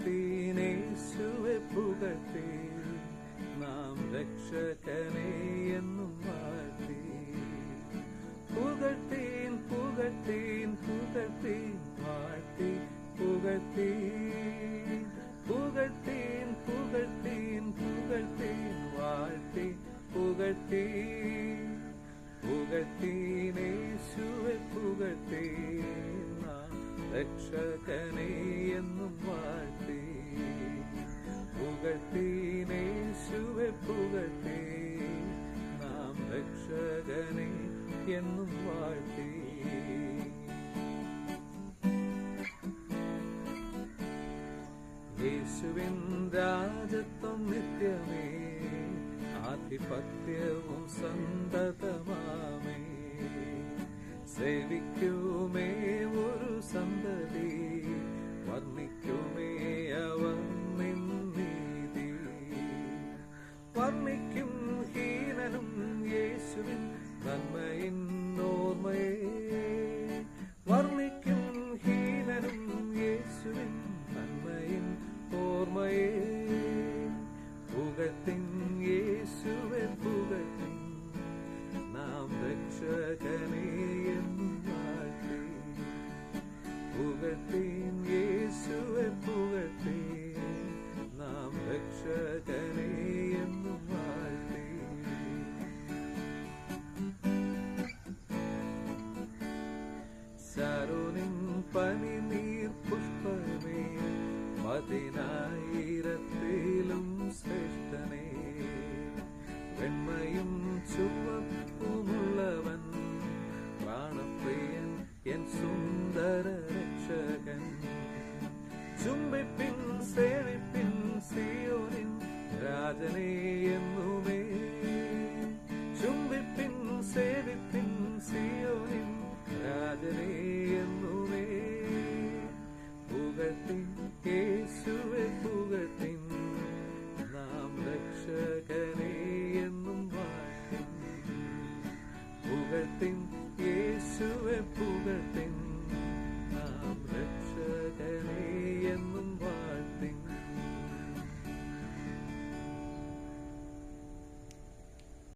പുകഴ്ത്തീൻ യേശുവെ പുകഴ്ത്തീൻ നാം രക്ഷകനെ എന്നും വാഴ്ത്തി പുകഴ്ത്തീൻ പുകഴ്ത്തീൻ പുകഴ്ത്തീൻ വാഴ്ത്തി പുകഴ്ത്തീൻ പുകഴ്ത്തീൻ പുകഴ്ത്തീൻ പുകഴ്ത്തീൻ വാഴ്ത്തി പുകഴ്ത്തീൻ പുകഴ്ത്തീൻ യേശുവെ പുകഴ്ത്തീൻ നാം രക്ഷകനെ എന്നും വാഴ്ത്തി പുകഴ്ത്തീൻ യേശുവെ പുകഴ്ത്തീൻ നാം രക്ഷകനെ എന്നും വാഴ്ത്തി യേശുവിൻ രാജത്വം നിത്യമേ ആധിപത്യവും സന്തതമാമേ സേവിക്കുമേ ഒരു സന്തതി വർണ്ണിക്കുമേ അവർ നിന്നീതി വർണ്ണിക്കും ഹീനനും യേശുവിൻ നന്മയിൻ ഓർമ്മയെ വർണ്ണിക്കും ഹീനനും യേശുവിൻ നന്മയിൻ ഓർമ്മയെ പുകഴ്ത്തിൻ യേശുവെ പുകഴ്ത്തിൻ നാം രക്ഷകനെ എന്നും വാഴ്ത്തി പുകഴ്ത്തിൻ യേശുവെ പുകഴ്ത്തിൻ നാം രക്ഷകനെ എന്നും വാഴ്ത്തി ശാരോനിൻ പനിനീർ പുഷ്പമേ പതിനായിരത്തിലും ശ്രേഷ്ഠനേ വെണ്മയും ചുവപ്പുമുള്ളവൻ പ്രാണപ്രിയൻ എൻ സുന്ദര രക്ഷകൻ ചുംബിപ്പിൻ സേവിപ്പിൻ സിയോനിൻ രാജനേ എന്നുമേ ചുംബിപ്പിൻ സേവിപ്പിൻ സിയോനിൻ രാജനേ എന്നുമേ പുകഴ്ത്തിൻ യേശുവെ പുകഴ്ത്തിൻ നാം രക്ഷകനെ എന്നും വാഴ്ത്തിൻ പുകഴ്ത്തിൻ യേശുവെ പുകഴ്ത്തിൻ